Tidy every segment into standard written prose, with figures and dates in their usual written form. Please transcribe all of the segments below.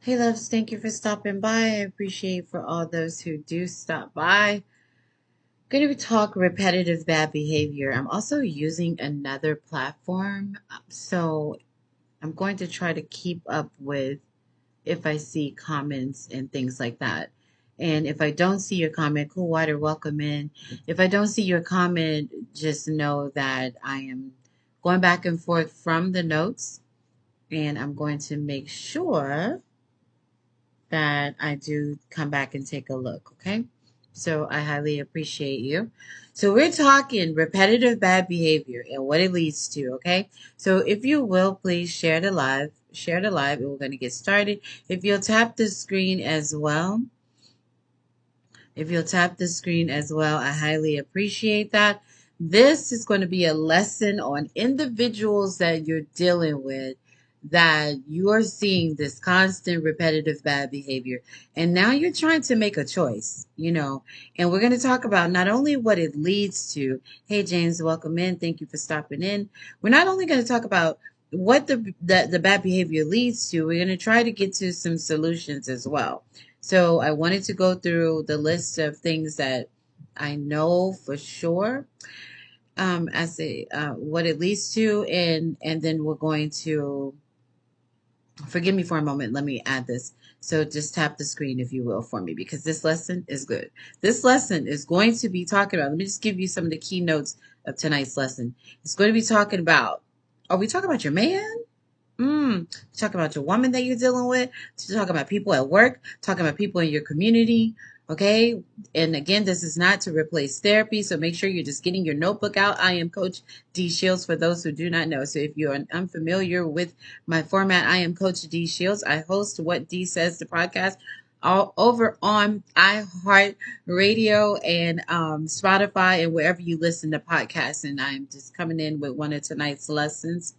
Hey loves, thank you for stopping by. I appreciate for all those who do stop by. Going to talk repetitive bad behavior. I'm also using another platform, so I'm going to try to keep up with if I see comments and things like that. And if I don't see your comment, cool water, welcome in. If I don't see your comment, just know that I am going back and forth from the notes, and I'm going to make sure that I do come back and take a look, okay? So I highly appreciate you. So we're talking repetitive bad behavior and what it leads to, okay? So if you will, please share the live, and we're going to get started. If you'll tap the screen as well, I highly appreciate that. This is going to be a lesson on individuals that you're dealing with, that you are seeing this constant repetitive bad behavior. And now you're trying to make a choice, and we're going to talk about not only what it leads to. Hey, James, welcome in. Thank you for stopping in. We're not only going to talk about what the bad behavior leads to, we're going to try to get to some solutions as well. So I wanted to go through the list of things that I know for sure, as what it leads to, and then we're going to, forgive me for a moment. Let me add this. So just tap the screen, if you will, for me, because this lesson is good. This lesson is going to be talking about, let me just give you some of the keynotes of tonight's lesson. It's going to be talking about, are we talking about your man? Talk about your woman that you're dealing with. Talk about people at work. Talking about people in your community. Okay. And again, this is not to replace therapy. So make sure you're just getting your notebook out. I am Coach Dee Shields for those who do not know. So if you're unfamiliar with my format, I am Coach Dee Shields. I host What Dee Says, the podcast, all over on iHeartRadio and Spotify and wherever you listen to podcasts. And I'm just coming in with one of tonight's lessons.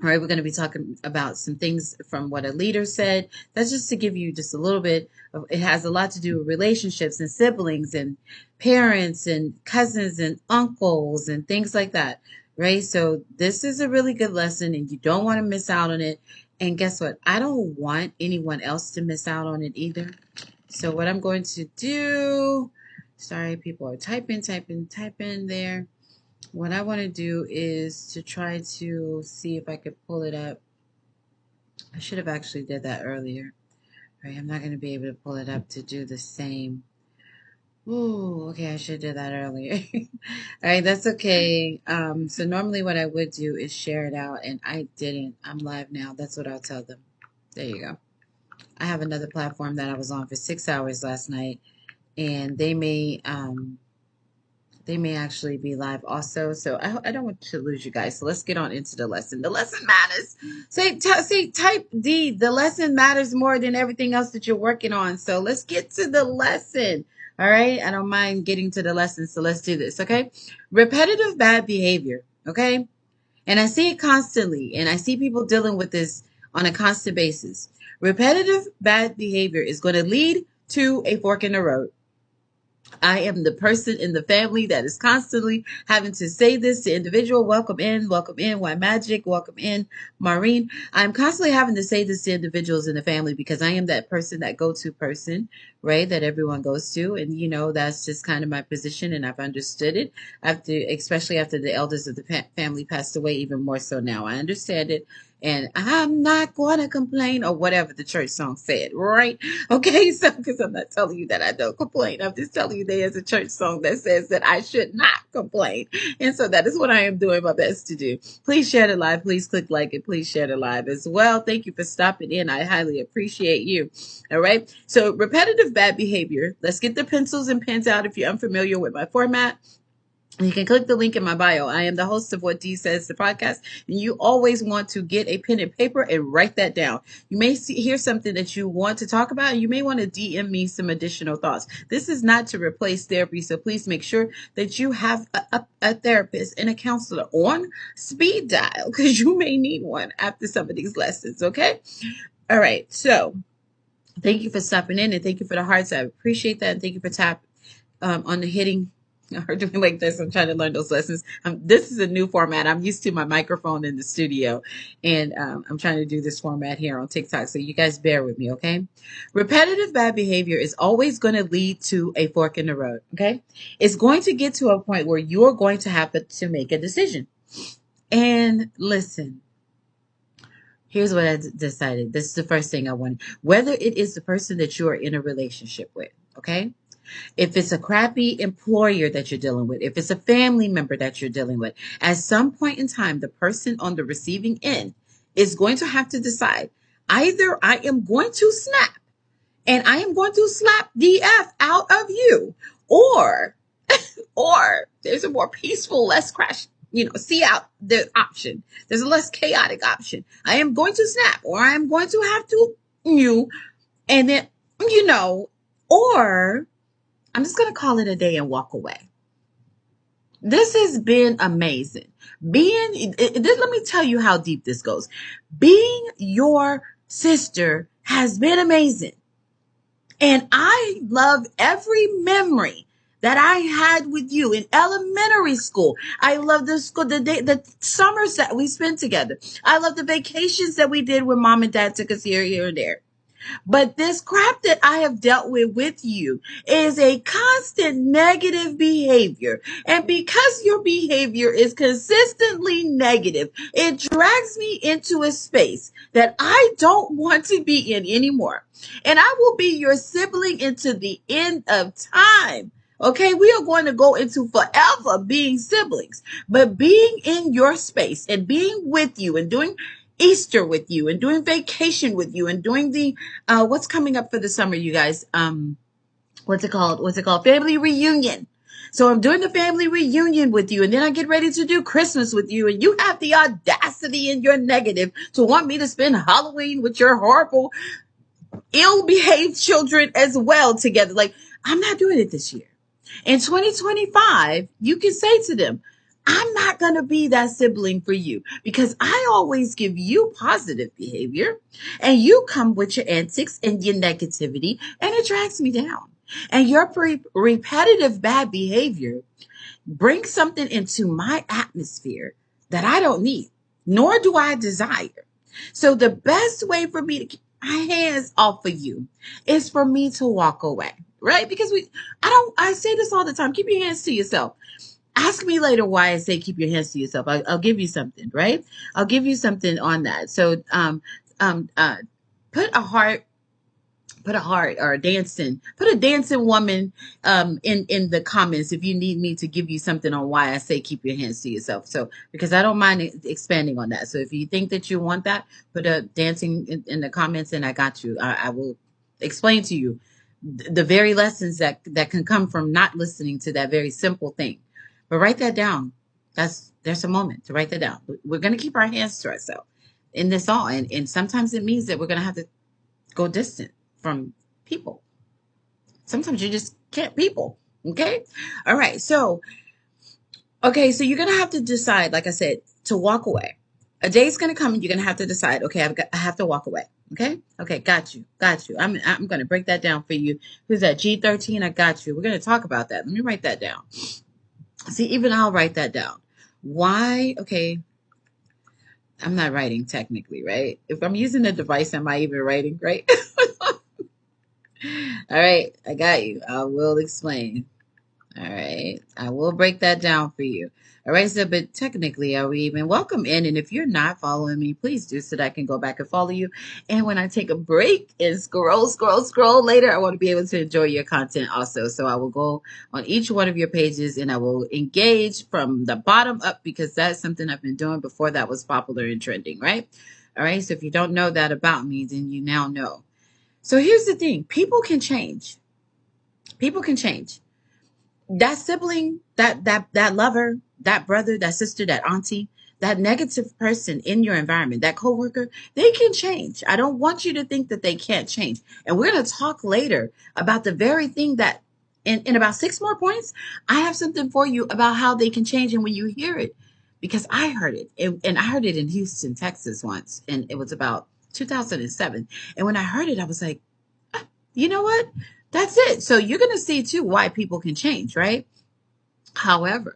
All right, we're going to be talking about some things from what a leader said. That's just to give you just a little bit of, it has a lot to do with relationships and siblings and parents and cousins and uncles and things like that, right? So this is a really good lesson and you don't want to miss out on it. And guess what? I don't want anyone else to miss out on it either. So what I'm going to do, sorry, people are typing there. What I want to do is to try to see if I could pull it up. I should have actually did that earlier. Right, I'm not going to be able to pull it up to do the same. Ooh, okay, I should have did that earlier. All right, that's okay. So normally what I would do is share it out, and I didn't. I'm live now. That's what I'll tell them. There you go. I have another platform that I was on for 6 hours last night, and they may actually be live also. So I don't want to lose you guys. So let's get on into the lesson. The lesson matters. Type D. The lesson matters more than everything else that you're working on. So let's get to the lesson. All right. I don't mind getting to the lesson. So let's do this. Okay. Repetitive bad behavior. Okay. And I see it constantly. And I see people dealing with this on a constant basis. Repetitive bad behavior is going to lead to a fork in the road. I am the person in the family that is constantly having to say this to individual. Welcome in, Why Magic, welcome in, Maureen. I'm constantly having to say this to individuals in the family because I am that person, that go-to person, right? That everyone goes to. And, that's just kind of my position and I've understood it especially after the elders of the family passed away, even more so now. I understand it. And I'm not going to complain, or whatever the church song said, right? Okay, so because I'm not telling you that I don't complain. I'm just telling you there's a church song that says that I should not complain. And so that is what I am doing my best to do. Please share the live. Please click like it. Please share the live as well. Thank you for stopping in. I highly appreciate you. All right. So repetitive bad behavior. Let's get the pencils and pens out if you're unfamiliar with my format. You can click the link in my bio. I am the host of What Dee Says, the podcast, and you always want to get a pen and paper and write that down. You may hear something that you want to talk about, and you may want to DM me some additional thoughts. This is not to replace therapy, so please make sure that you have a therapist and a counselor on speed dial because you may need one after some of these lessons, okay? All right, so thank you for stopping in, and thank you for the hearts. I appreciate that, and thank you for tapping on the hitting or doing like this. I'm trying to learn those lessons. This is a new format. I'm used to my microphone in the studio, and I'm trying to do this format here on TikTok. So you guys bear with me, okay? Repetitive bad behavior is always going to lead to a fork in the road, okay? It's going to get to a point where you're going to have to make a decision. And listen, here's what I decided. This is the first thing I want. Whether it is the person that you are in a relationship with, okay? If it's a crappy employer that you're dealing with, if it's a family member that you're dealing with, at some point in time, the person on the receiving end is going to have to decide, either I am going to snap and I am going to slap the F out of you, or there's a more peaceful, less crash, see out the option. There's a less chaotic option. I am going to snap, or I am going to have to and then, or I'm just going to call it a day and walk away. This has been amazing. Let me tell you how deep this goes. Being your sister has been amazing. And I love every memory that I had with you in elementary school. I love the summers that we spent together. I love the vacations that we did when mom and dad took us here and there. But this crap that I have dealt with you is a constant negative behavior. And because your behavior is consistently negative, it drags me into a space that I don't want to be in anymore. And I will be your sibling into the end of time. Okay, we are going to go into forever being siblings, but being in your space and being with you and doing Easter with you and doing vacation with you and doing the what's coming up for the summer, you guys? What's it called? Family reunion. So I'm doing the family reunion with you, and then I get ready to do Christmas with you, and you have the audacity in your negative to want me to spend Halloween with your horrible, ill-behaved children as well together. Like, I'm not doing it this year. In 2025, you can say to them, I'm not going to be that sibling for you, because I always give you positive behavior and you come with your antics and your negativity, and it drags me down. And your repetitive bad behavior brings something into my atmosphere that I don't need, nor do I desire. So the best way for me to keep my hands off of you is for me to walk away, right? Because I say this all the time, keep your hands to yourself. Ask me later why I say keep your hands to yourself. I'll give you something, right? I'll give you something on that. So, put a heart or put a dancing woman, in the comments if you need me to give you something on why I say keep your hands to yourself. So, because I don't mind expanding on that. So if you think that you want that, put a dancing in the comments and I got you. I will explain to you the very lessons that can come from not listening to that very simple thing. But write that down. There's a moment to write that down. We're going to keep our hands to ourselves in this all. And sometimes it means that we're going to have to go distant from people. Sometimes you just can't people. Okay. All right. So you're going to have to decide, like I said, to walk away. A day's going to come and you're going to have to decide, okay, I have to walk away. Okay. Okay. Got you. I'm going to break that down for you. Who's that? G13. I got you. We're going to talk about that. Let me write that down. See, even I'll write that down. Why? Okay. I'm not writing technically, right? If I'm using the device, am I even writing, right? All right. I got you. I will explain. All right. I will break that down for you. All right. So, but technically, are we even welcome in? And if you're not following me, please do so that I can go back and follow you. And when I take a break and scroll later, I want to be able to enjoy your content also. So I will go on each one of your pages and I will engage from the bottom up, because that's something I've been doing before that was popular and trending, right? All right. So if you don't know that about me, then you now know. So here's the thing. People can change. People can change. That sibling, that lover, that brother, that sister, that auntie, that negative person in your environment, that coworker, they can change. I don't want you to think that they can't change. And we're going to talk later about the very thing that in about 6 more points, I have something for you about how they can change. And when you hear it, because I heard it, and I heard it in Houston, Texas once, and it was about 2007. And when I heard it, I was like, you know what? That's it. So you're going to see too why people can change, right? However,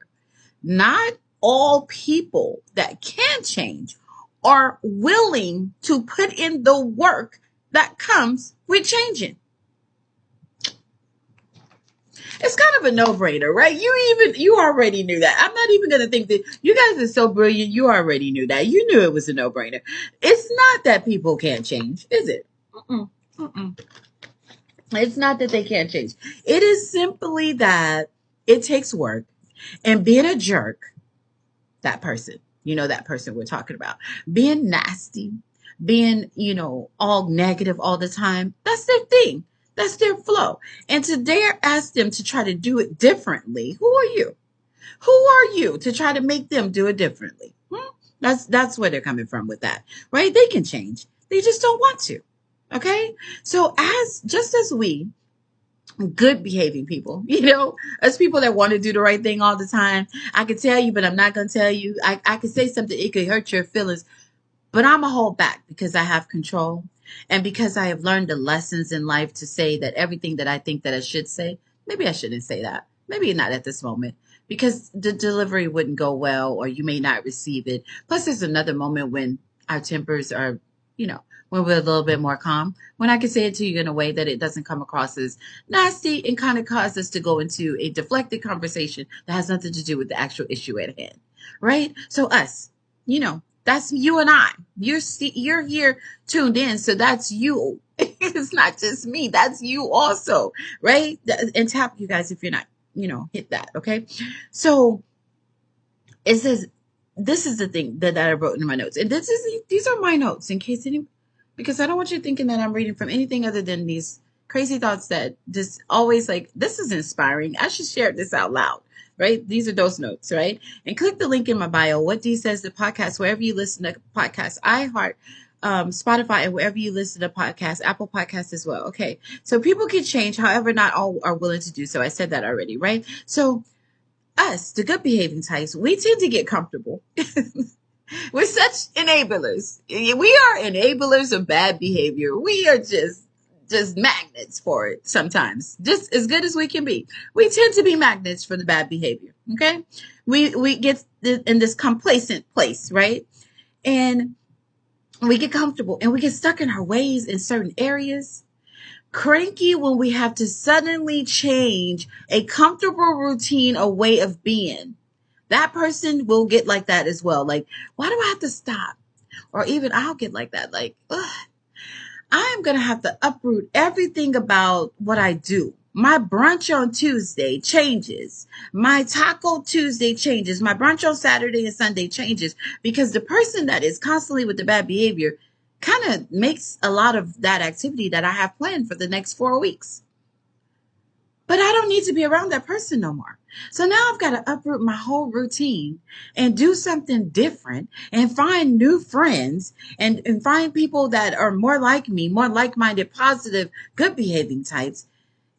not all people that can change are willing to put in the work that comes with changing. It's kind of a no-brainer, right? You already knew that. I'm not even going to think that you guys are so brilliant. You already knew that. You knew it was a no-brainer. It's not that people can't change, is it? Mm-mm, mm-mm. It's not that they can't change. It is simply that it takes work. And being a jerk, that person, that person we're talking about, being nasty, being, all negative all the time, that's their thing. That's their flow. And to dare ask them to try to do it differently, who are you? Who are you to try to make them do it differently? That's where they're coming from with that, right? They can change. They just don't want to. Okay? So just as we good behaving people, as people that want to do the right thing all the time. I could tell you, but I'm not going to tell you. I could say something, it could hurt your feelings, but I'm going to hold back because I have control. And because I have learned the lessons in life to say that everything that I think that I should say, maybe I shouldn't say that. Maybe not at this moment because the delivery wouldn't go well or you may not receive it. Plus, there's another moment when our tempers are, when we're a little bit more calm, when I can say it to you in a way that it doesn't come across as nasty and kind of cause us to go into a deflected conversation that has nothing to do with the actual issue at hand. Right? So us, that's you and I. You're here tuned in, so that's you. It's not just me. That's you also, right? And tap you guys if you're not, hit that, okay? So it says this is the thing that I wrote in my notes, and these are my notes in case because I don't want you thinking that I'm reading from anything other than these crazy thoughts that just always like this is inspiring. I should share this out loud. Right? These are those notes, right? And click the link in my bio. What Dee Says, the podcast, wherever you listen to podcasts, iHeart, Spotify, and wherever you listen to podcasts, Apple Podcasts as well. Okay. So people can change. However, not all are willing to do so. I said that already, right? So us, the good behaving types, we tend to get comfortable. We're such enablers. We are enablers of bad behavior. We are just magnets for it sometimes. Just as good as we can be. We tend to be magnets for the bad behavior. Okay? We get in this complacent place, right? And we get comfortable and we get stuck in our ways in certain areas. Cranky when we have to suddenly change a comfortable routine, a way of being. That person will get like that as well. Like, why do I have to stop? Or even I'll get like that. Like, I am going to have to uproot everything about what I do. My brunch on Tuesday changes. My Taco Tuesday changes. My brunch on Saturday and Sunday changes because the person that is constantly with the bad behavior kind of makes a lot of that activity that I have planned for the next 4 weeks. But I don't need to be around that person no more. So now I've got to uproot my whole routine and do something different and find new friends and find people that are more like me, more like-minded, positive, good behaving types.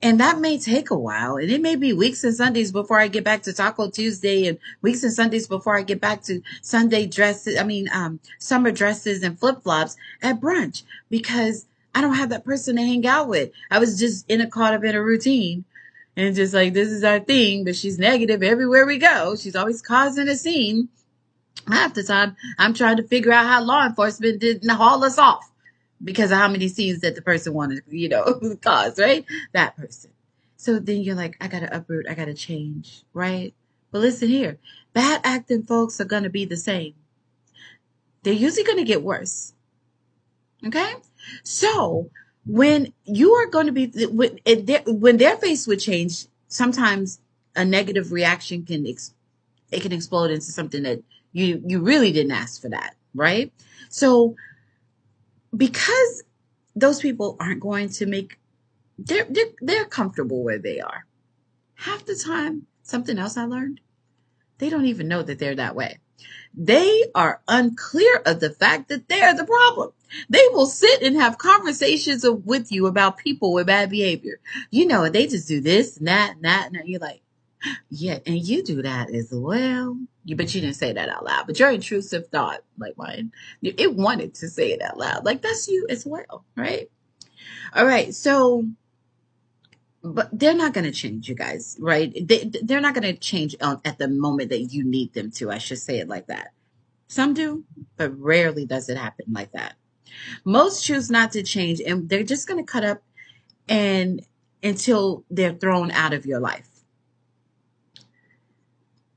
And that may take a while. And it may be weeks and Sundays before I get back to Taco Tuesday and weeks and Sundays before I get back to Sunday dresses. Summer dresses and flip-flops at brunch because I don't have that person to hang out with. I was just caught up in a routine. And just like, this is our thing, but she's negative everywhere we go. She's always causing a scene. Half the time, I'm trying to figure out how law enforcement didn't haul us off because of how many scenes that the person wanted, cause, right? That person. So then you're like, I got to uproot. I got to change, right? But listen here. Bad acting folks are going to be the same. They're usually going to get worse. Okay? So when you are going to be, when they're faced with change, sometimes a negative reaction can explode into something that you really didn't ask for that, right? So because those people aren't going to make, they're comfortable where they are. Half the time, something else I learned, they don't even know that they're that way. They are unclear of the fact that they're the problem. They will sit and have conversations with you about people with bad behavior. They just do this and that and that. And you're like, yeah, and you do that as well. But you didn't say that out loud. But your intrusive thought, like mine, it wanted to say it out loud. Like, that's you as well, right? All right. So but they're not going to change, you guys, right? They're not going to change at the moment that you need them to. I should say it like that. Some do, but rarely does it happen like that. Most choose not to change, and they're just going to cut up and until they're thrown out of your life.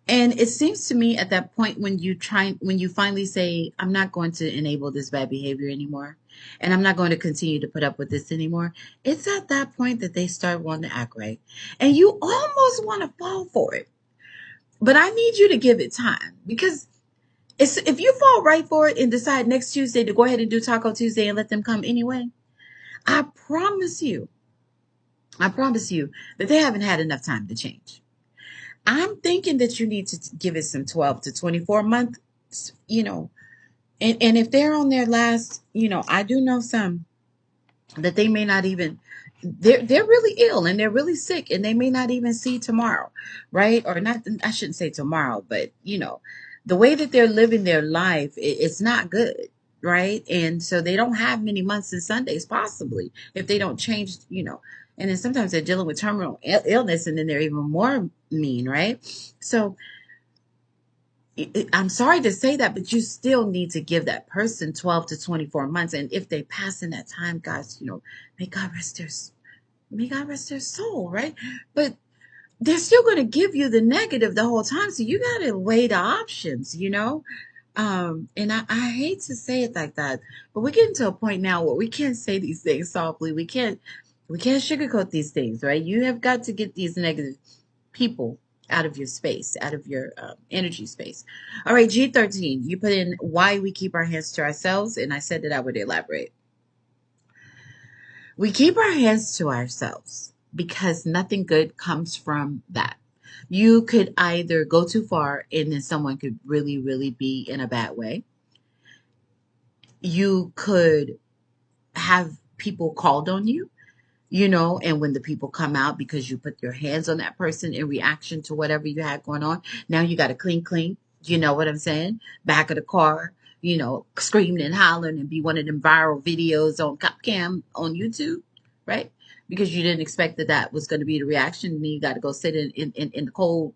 And it seems to me at that point when you finally say, I'm not going to enable this bad behavior anymore, and I'm not going to continue to put up with this anymore, it's at that point that they start wanting to act right. And you almost want to fall for it. But I need you to give it time, because if you fall right for it and decide next Tuesday to go ahead and do Taco Tuesday and let them come anyway, I promise you, that they haven't had enough time to change. I'm thinking that you need to give it some 12 to 24 months, you know, and if they're on their last, I do know some that they may not even, they're really ill and they're really sick and they may not even see tomorrow, right? Or not, I shouldn't say tomorrow, but the way that they're living their life, it's not good, right? And so they don't have many months and Sundays possibly if they don't change, and then sometimes they're dealing with terminal illness and then they're even more mean, right? So I'm sorry to say that, but you still need to give that person 12 to 24 months. And if they pass in that time, guys, may God rest their, may God rest their soul, right? But they're still going to give you the negative the whole time. So you got to weigh the options. And I hate to say it like that, but we're getting to a point now where we can't say these things softly. We can't sugarcoat these things, right? You have got to get these negative people out of your space, out of your energy space. All right, G13, you put in why we keep our hands to ourselves, and I said that I would elaborate. We keep our hands to ourselves because nothing good comes from that. You could either go too far and then someone could really, really be in a bad way. You could have people called on you, and when the people come out because you put your hands on that person in reaction to whatever you had going on, now you got to clean, you know what I'm saying? Back of the car, screaming and hollering and be one of them viral videos on Cop Cam on YouTube, right? Because you didn't expect that was going to be the reaction. And then you got to go sit in the cold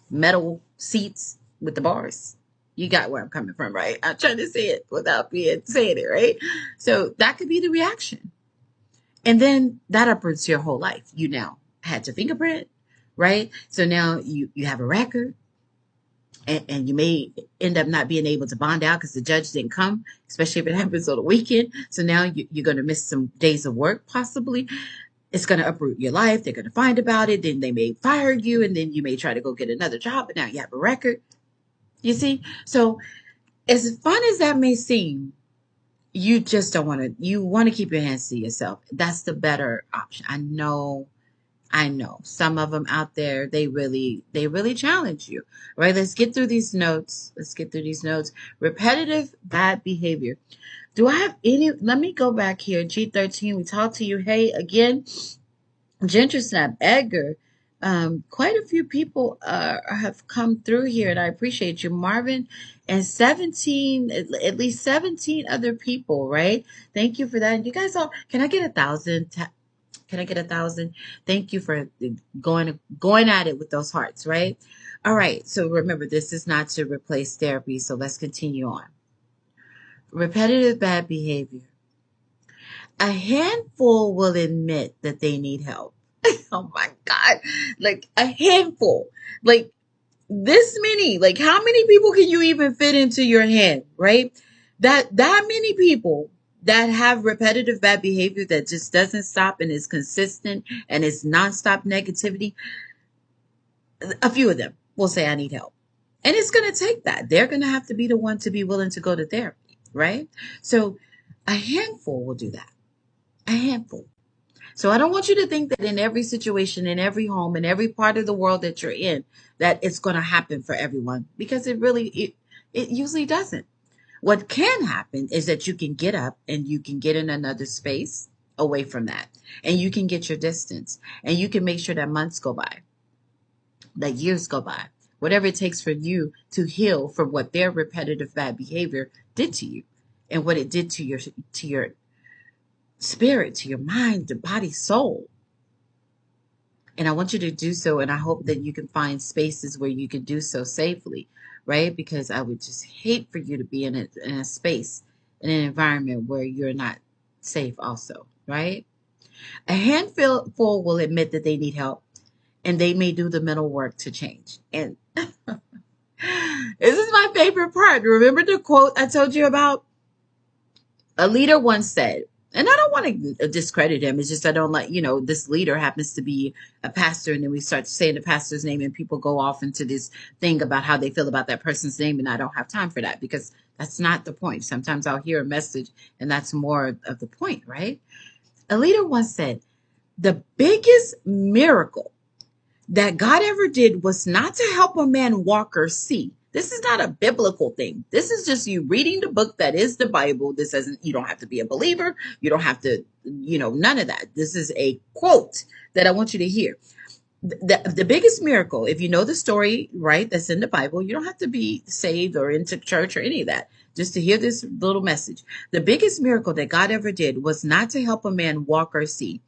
metal seats with the bars. You got where I'm coming from, right? I'm trying to say it without saying it, right? So that could be the reaction. And then that uproots your whole life. You now had your fingerprint, right? So now you have a record, and you may end up not being able to bond out because the judge didn't come, especially if it happens on the weekend. So now you're going to miss some days of work, possibly. It's going to uproot your life. They're going to find about it. Then they may fire you, and then you may try to go get another job, but now you have a record. You see? So as fun as that may seem, you just don't want to, you want to keep your hands to yourself. That's the better option. I know some of them out there, they really challenge you, right? Let's get through these notes. Repetitive bad behavior. Do I have any, let me go back here. G13, we talked to you. Hey, again, Ginger Snap, Edgar, quite a few people have come through here, and I appreciate you, Marvin, and 17, at least 17 other people, right? Thank you for that. And you guys all, can I get 1,000? Can I get 1,000? Thank you for going at it with those hearts, right? All right. So remember, this is not to replace therapy. So let's continue on. Repetitive bad behavior. A handful will admit that they need help. Oh my God. Like a handful. Like this many. Like how many people can you even fit into your hand, right? That many people that have repetitive bad behavior that just doesn't stop and is consistent and is nonstop negativity. A few of them will say, I need help. And it's going to take that. They're going to have to be the one to be willing to go to therapy, right? So a handful will do that. A handful. So I don't want you to think that in every situation, in every home, in every part of the world that you're in, that it's going to happen for everyone, because it usually doesn't. What can happen is that you can get up and you can get in another space away from that, and you can get your distance, and you can make sure that months go by, that years go by, whatever it takes for you to heal from what their repetitive bad behavior did to you and what it did to your spirit, to your mind, to body, soul. And I want you to do so. And I hope that you can find spaces where you can do so safely, right? Because I would just hate for you to be in a space, in an environment where you're not safe also, right? A handful will admit that they need help and they may do the mental work to change. And this is my favorite part. Remember the quote I told you about? A leader once said, and I don't want to discredit him. It's just I don't like, this leader happens to be a pastor, and then we start saying the pastor's name, and people go off into this thing about how they feel about that person's name, and I don't have time for that because that's not the point. Sometimes I'll hear a message, and that's more of the point, right? A leader once said, the biggest miracle that God ever did was not to help a man walk or see. This is not a biblical thing. This is just you reading the book that is the Bible. This doesn't, you don't have to be a believer. You don't have to, none of that. This is a quote that I want you to hear. The biggest miracle, if you know the story, right, that's in the Bible, you don't have to be saved or into church or any of that. Just to hear this little message. The biggest miracle that God ever did was not to help a man walk or see.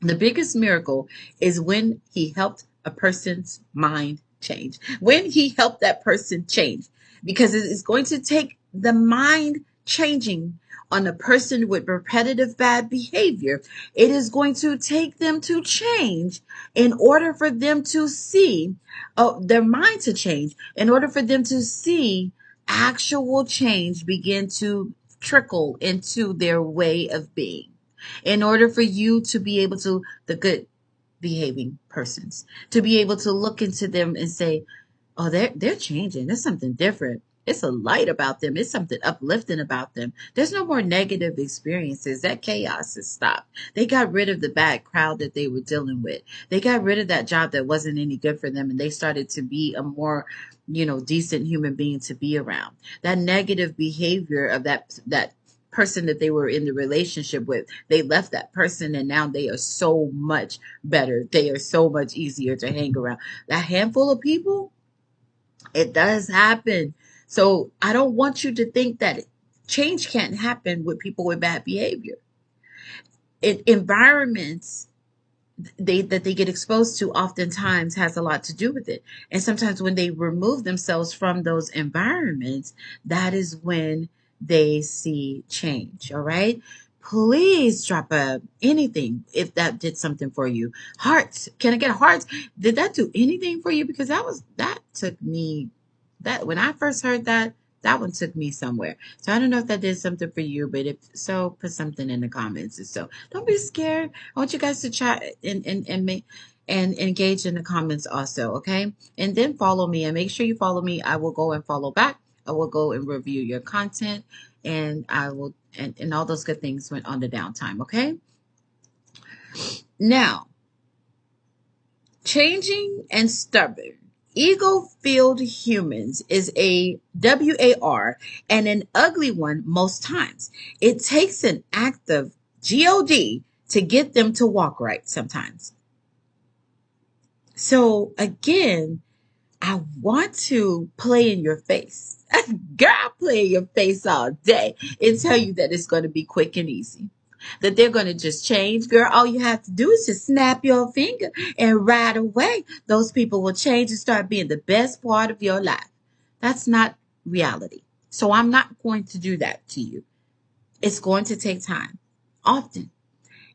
The biggest miracle is when he helped a person's mind change, when he helped that person change, because it is going to take the mind changing on a person with repetitive bad behavior. It is going to take them to change in order for them to see their mind to change, in order for them to see actual change begin to trickle into their way of being, in order for you to be able to, the good behaving persons, to be able to look into them and say, oh, they're changing. There's something different. It's a light about them. It's something uplifting about them. There's no more negative experiences. That chaos has stopped. They got rid of the bad crowd that they were dealing with. They got rid of that job that wasn't any good for them, and they started to be a more, decent human being to be around. That negative behavior of that person that they were in the relationship with, they left that person, and now they are so much better. They are so much easier to hang around. That handful of people, it does happen. So I don't want you to think that change can't happen with people with bad behavior. Environments that they get exposed to oftentimes has a lot to do with it. And sometimes when they remove themselves from those environments, that is when they see change. All right. Please drop anything if that did something for you. Hearts. Can I get hearts? Did that do anything for you? Because that took me, that when I first heard that one took me somewhere. So I don't know if that did something for you, but if so, put something in the comments. And so don't be scared. I want you guys to chat and engage in the comments also, okay? And then follow me, and make sure you follow me. I will go and follow back. I will go and review your content, and I will, and all those good things went on the downtime, okay? Now, changing and stubborn. Ego-filled humans is a WAR, and an ugly one most times. It takes an act of God to get them to walk right sometimes. So again, I want to play in your face. Girl, I'll play in your face all day and tell you that it's going to be quick and easy, that they're going to just change. Girl, all you have to do is just snap your finger, and right away, those people will change and start being the best part of your life. That's not reality. So I'm not going to do that to you. It's going to take time, often.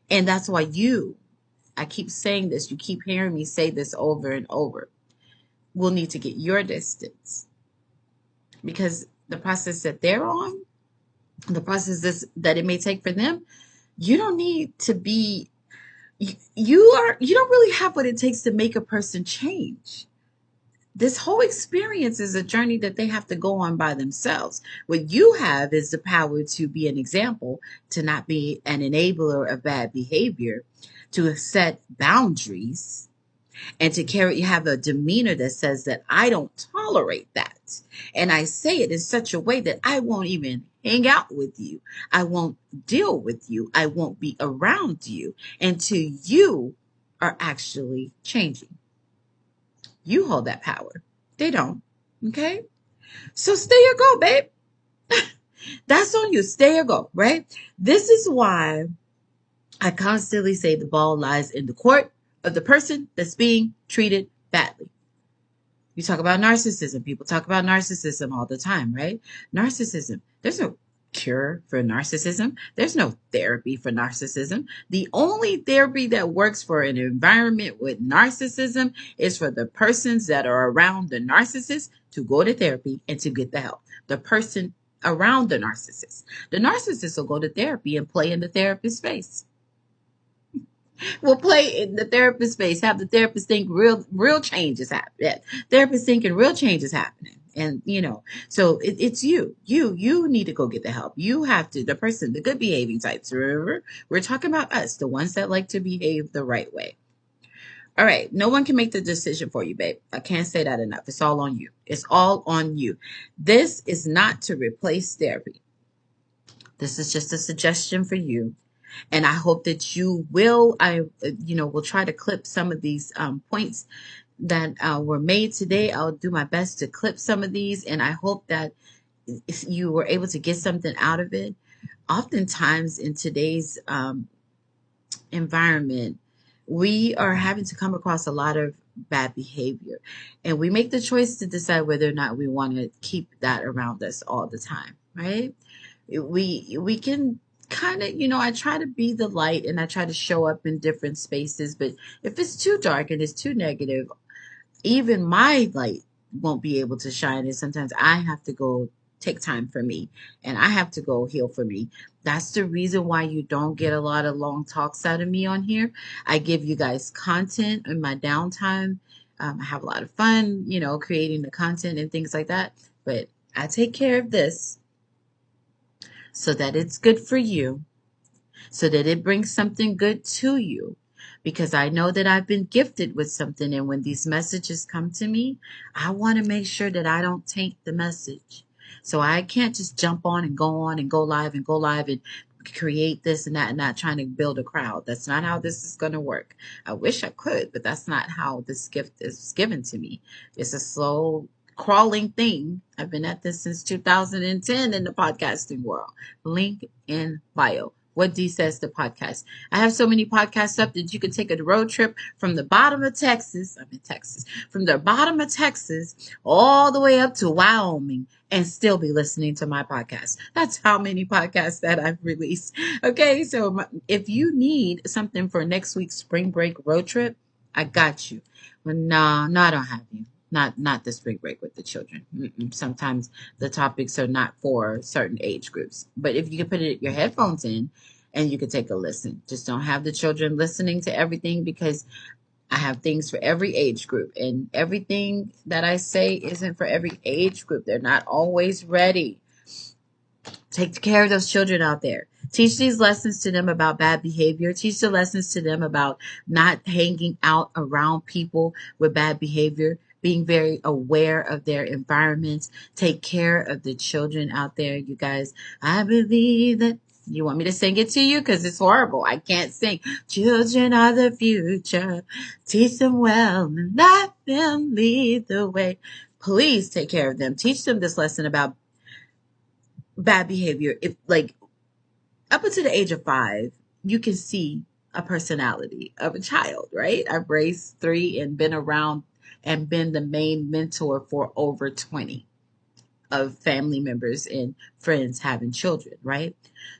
And that's why I keep saying this, you keep hearing me say this over and over, will need to get your distance, because the process that they're on, the process that it may take for them, you don't need to be, you don't really have what it takes to make a person change. This whole experience is a journey that they have to go on by themselves. What you have is the power to be an example, to not be an enabler of bad behavior, to set boundaries, and to have a demeanor that says that I don't tolerate that. And I say it in such a way that I won't even hang out with you. I won't deal with you. I won't be around you until you are actually changing. You hold that power. They don't. Okay? So stay or go, babe. That's on you. Stay or go, right? This is why I constantly say the ball lies in the court of the person that's being treated badly. You talk about narcissism. People talk about narcissism all the time, right? Narcissism. There's no cure for narcissism. There's no therapy for narcissism. The only therapy that works for an environment with narcissism is for the persons that are around the narcissist to go to therapy and to get the help. The person around the narcissist. The narcissist will go to therapy and play in the therapist space. Will play in the therapist space, have the therapist think real change is happening. Therapist thinking real change is happening. And so it's you need to go get the help. You have to, the person, the good behaving types. Remember, we're talking about us, the ones that like to behave the right way. All right, no one can make the decision for you, babe. I can't say that enough. It's all on you. It's all on you. This is not to replace therapy. This is just a suggestion for you. And I hope that you will, will try to clip some of these points that were made today. I'll do my best to clip some of these, and I hope that if you were able to get something out of it. Oftentimes in today's environment, we are having to come across a lot of bad behavior, and we make the choice to decide whether or not we want to keep that around us all the time, right? We can kind of, I try to be the light and I try to show up in different spaces, but if it's too dark and it's too negative, even my light won't be able to shine. And sometimes I have to go take time for me and I have to go heal for me. That's the reason why you don't get a lot of long talks out of me on here. I give you guys content in my downtime. I have a lot of fun, creating the content and things like that. But I take care of this so that it's good for you, so that it brings something good to you. Because I know that I've been gifted with something, and when these messages come to me, I want to make sure that I don't taint the message. So I can't just jump on and go live and create this and that and not trying to build a crowd. That's not how this is going to work. I wish I could, but that's not how this gift is given to me. It's a slow crawling thing. I've been at this since 2010 in the podcasting world. Link in bio. What Dee Says to Podcast. I have so many podcasts up that you could take a road trip from the bottom of Texas. I'm in Texas. From the bottom of Texas all the way up to Wyoming and still be listening to my podcast. That's how many podcasts that I've released. Okay, so if you need something for next week's spring break road trip, I got you. Well, no, I don't have you. Not the spring break with the children. Sometimes the topics are not for certain age groups. But if you can put your headphones in and you can take a listen. Just don't have the children listening to everything, because I have things for every age group. And everything that I say isn't for every age group. They're not always ready. Take care of those children out there. Teach these lessons to them about bad behavior. Teach the lessons to them about not hanging out around people with bad behavior. Being very aware of their environments. Take care of the children out there, you guys. I believe that. You want me to sing it to you? Because it's horrible. I can't sing. Children are the future. Teach them well and let them lead the way. Please take care of them. Teach them this lesson about bad behavior. If, like, up until the age of 5, you can see a personality of a child, right? I've raised 3 and been around and been the main mentor for over 20 of family members and friends having children, right?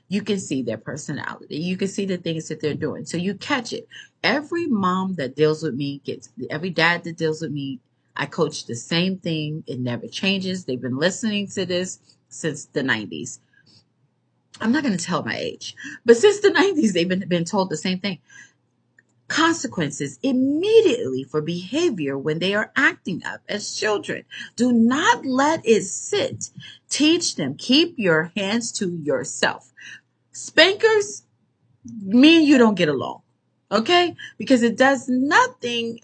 You can see their personality. You can see the things that they're doing. So you catch it. Every mom that deals with me every dad that deals with me, I coach the same thing. It never changes. They've been listening to this since the 90s. I'm not going to tell my age, but since the 90s, they've been told the same thing. Consequences immediately for behavior when they are acting up as children. Do not let it sit. Teach them. Keep your hands to yourself. Spankers, me and you don't get along. Okay? Because it does nothing.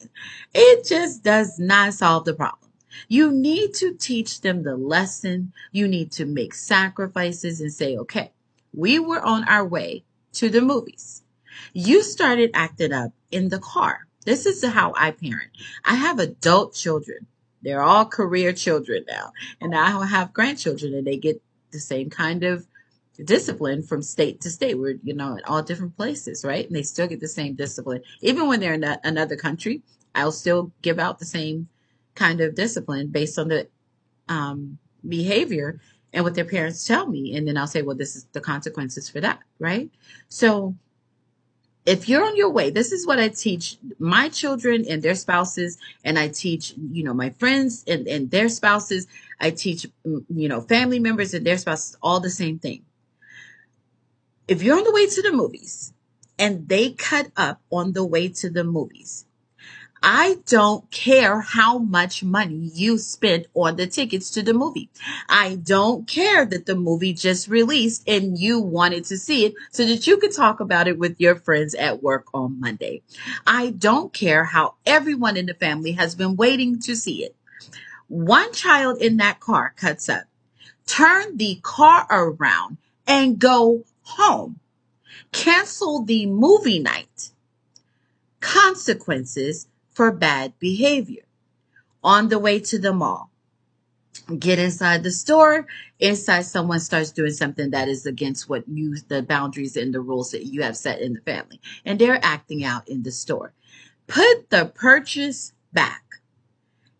It just does not solve the problem. You need to teach them the lesson. You need to make sacrifices and say, okay, we were on our way to the movies. You started acting up in the car. This is how I parent. I have adult children. They're all career children now. And I have grandchildren, and they get the same kind of discipline from state to state. We're, in all different places, right? And they still get the same discipline. Even when they're in another country, I'll still give out the same kind of discipline based on the behavior and what their parents tell me. And then I'll say, well, this is the consequences for that, right? So if you're on your way, this is what I teach my children and their spouses, and I teach, my friends and their spouses. I teach, family members and their spouses, all the same thing. If you're on the way to the movies and they cut up on the way to the movies, I don't care how much money you spent on the tickets to the movie. I don't care that the movie just released and you wanted to see it so that you could talk about it with your friends at work on Monday. I don't care how everyone in the family has been waiting to see it. One child in that car cuts up. Turn the car around and go home. Cancel the movie night. Consequences for bad behavior. On the way to the mall, get inside the store. Inside, someone starts doing something that is against the boundaries and the rules that you have set in the family, and they're acting out in the store. Put the purchase back.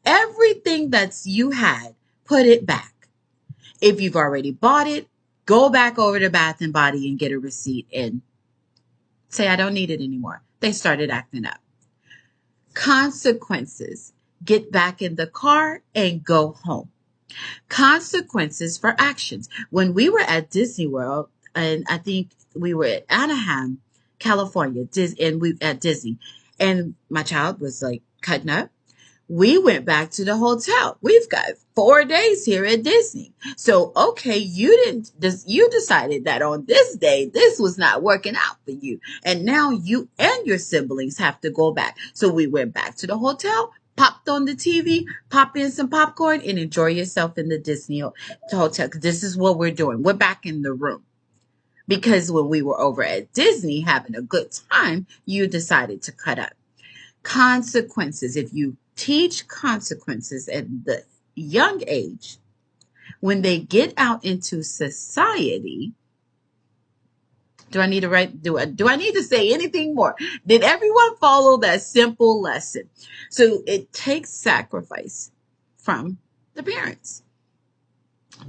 Everything that's you had, put it back. If you've already bought it, go back over to Bath and Body and get a receipt and say, I don't need it anymore. They started acting up. Consequences. Get back in the car and go home. Consequences for actions. When we were at Disney World, and I think we were at Anaheim, California, and we at Disney, and my child was like cutting up. We went back to the hotel. We've got 4 days here at Disney. So, okay, you decided that on this day, this was not working out for you. And now you and your siblings have to go back. So we went back to the hotel, popped on the TV, pop in some popcorn, and enjoy yourself in the Disney hotel. This is what we're doing. We're back in the room. Because when we were over at Disney having a good time, you decided to cut up. Consequences. If you teach consequences at the young age, when they get out into society, do I need to say anything more? Did everyone follow that simple lesson? So it takes sacrifice from the parents.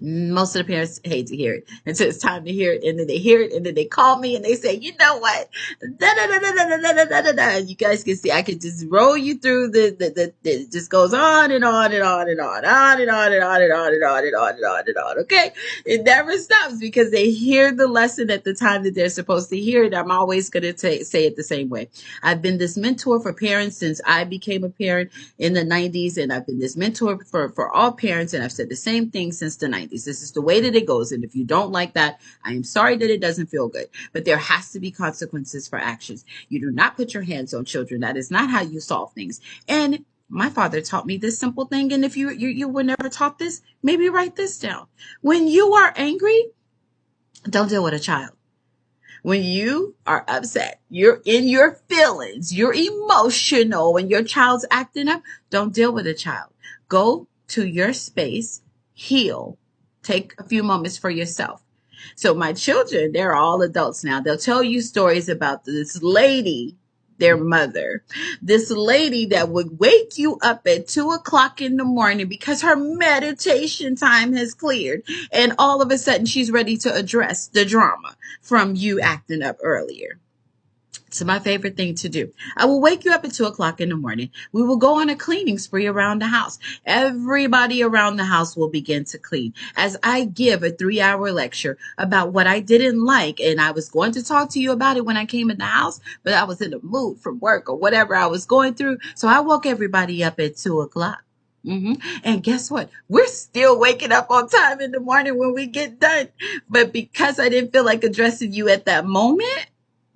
Most of the parents hate to hear it until it's time to hear it, and then they hear it, and then they call me and they say, you know what? Da, da, da, da, da, da, da, da, da. You guys can see I can just roll you through it just goes on and on and on and on, on and on and on and on and on and on and on and on. Okay, it never stops because they hear the lesson at the time that they're supposed to hear it. I'm always going to say it the same way. I've been this mentor for parents since I became a parent in the 90s, and I've been this mentor for all parents, and I've said the same thing since the 90s. This is the way that it goes. And if you don't like that, I am sorry that it doesn't feel good. But there has to be consequences for actions. You do not put your hands on children. That is not how you solve things. And my father taught me this simple thing. And if you were never taught this, maybe write this down. When you are angry, don't deal with a child. When you are upset, you're in your feelings, you're emotional, when your child's acting up, don't deal with a child. Go to your space, heal. Take a few moments for yourself. So my children, they're all adults now. They'll tell you stories about this lady, their mother, this lady that would wake you up at 2:00 in the morning because her meditation time has cleared. And all of a sudden she's ready to address the drama from you acting up earlier. It's my favorite thing to do. I will wake you up at 2:00 in the morning. We will go on a cleaning spree around the house. Everybody around the house will begin to clean as I give a 3-hour lecture about what I didn't like. And I was going to talk to you about it when I came in the house, but I was in a mood from work or whatever I was going through. So I woke everybody up at 2:00. And guess what? We're still waking up on time in the morning when we get done. But because I didn't feel like addressing you at that moment,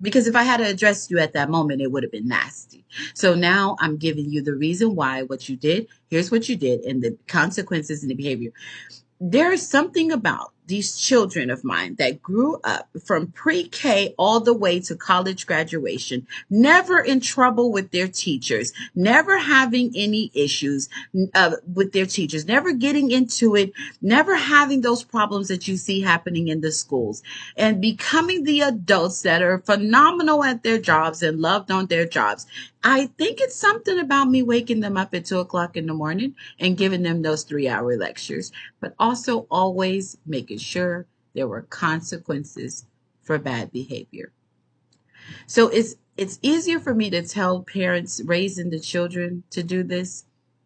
because if I had addressed you at that moment, it would have been nasty. So now I'm giving you the reason why what you did. Here's what you did and the consequences and the behavior. There is something about these children of mine that grew up from pre-K all the way to college graduation, never in trouble with their teachers, never having any issues with their teachers, never getting into it, never having those problems that you see happening in the schools, and becoming the adults that are phenomenal at their jobs and loved on their jobs. I think it's something about me waking them up at 2 o'clock in the morning and giving them those 3-hour lectures, but also always making sure there were consequences for bad behavior. So it's easier for me to tell parents raising the children to do this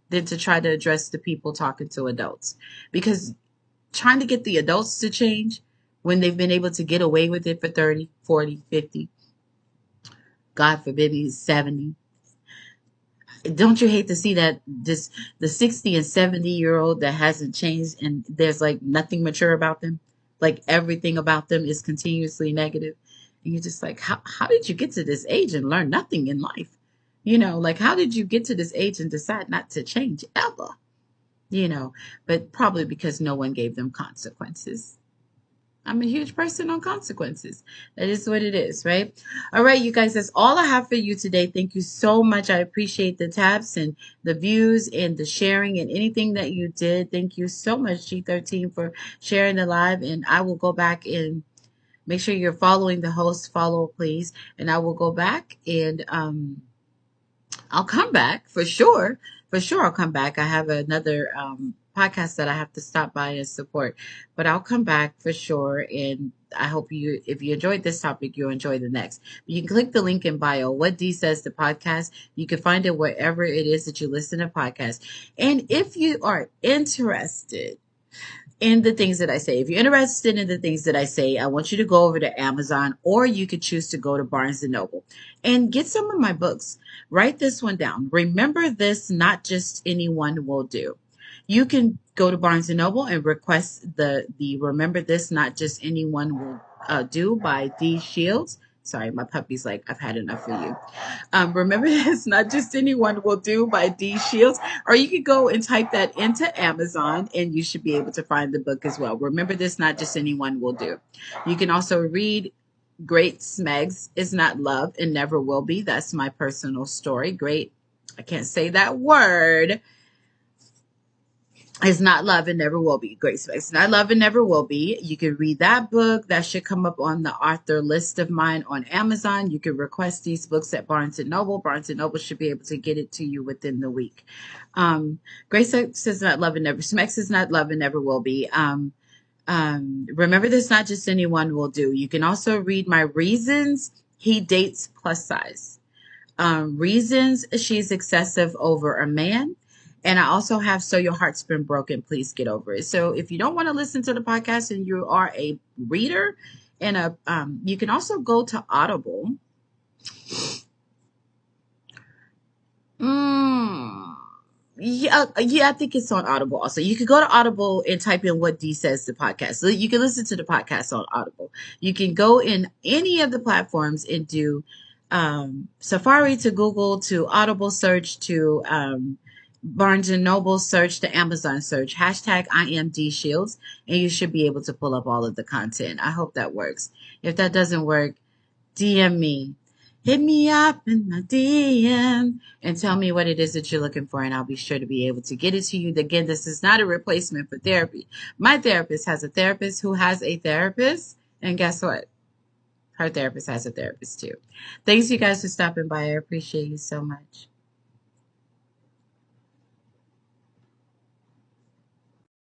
than to try to address the people talking to adults, because trying to get the adults to change when they've been able to get away with it for 30, 40, 50, God forbid me, 70. Don't you hate to see that this the 60 and 70-year-old that hasn't changed, and there's like nothing mature about them, like everything about them is continuously negative, and you're just like, how did you get to this age and learn nothing in life? Like, how did you get to this age and decide not to change ever? But probably because no one gave them consequences. I'm a huge person on consequences. That is what it is, right? All right, you guys, that's all I have for you today. Thank you so much. I appreciate the taps and the views and the sharing and anything that you did. Thank you so much, G13, for sharing the live. And I will go back and make sure you're following the host. Follow, please. And I will go back and I'll come back for sure. For sure, I'll come back. I have another podcast that I have to stop by and support, but I'll come back for sure. And I hope if you enjoyed this topic, you'll enjoy the next. You can click the link in bio. What Dee Says, the podcast. You can find it wherever it is that you listen to podcasts. And if you are interested in the things that I say, if you're interested in the things that I say, I want you to go over to Amazon, or you could choose to go to Barnes and Noble and get some of my books. Write this one down. Remember This, Not Just Anyone Will Do. You can go to Barnes and Noble and request the Remember This, Not Just Anyone Will Do by Dee Shields. Sorry, my puppy's like, I've had enough of you. Remember This, Not Just Anyone Will Do by Dee Shields. Or you could go and type that into Amazon and you should be able to find the book as well. Remember This, Not Just Anyone Will Do. You can also read Great Smegs Is Not Love and Never Will Be. That's my personal story. Great, I can't say that word. Is Not Love and Never Will Be. Great Space. Not Love and Never Will Be. You can read that book. That should come up on the author list of mine on Amazon. You can request these books at Barnes and Noble. Barnes and Noble should be able to get it to you within the week. Great Sex Is Not Love and Never. Smex Is Not Love and Never Will Be. Remember This, Not Just Anyone Will Do. You can also read my Reasons He Dates Plus Size. Reasons She's Excessive Over a Man. And I also have So Your Heart's Been Broken, Please Get Over It. So if you don't want to listen to the podcast and you are a reader, and you can also go to Audible. Yeah, I think it's on Audible also. You could go to Audible and type in What Dee Says, the podcast. So you can listen to the podcast on Audible. You can go in any of the platforms and do Safari to Google to Audible search to Barnes and Noble search to Amazon search, hashtag I am Dee Shields, and you should be able to pull up all of the content. I hope that works. If that doesn't work, DM me. Hit me up in my DM and tell me what it is that you're looking for, and I'll be sure to be able to get it to you. Again, this is not a replacement for therapy. My therapist has a therapist who has a therapist, and guess what? Her therapist has a therapist too. Thanks, you guys, for stopping by. I appreciate you so much.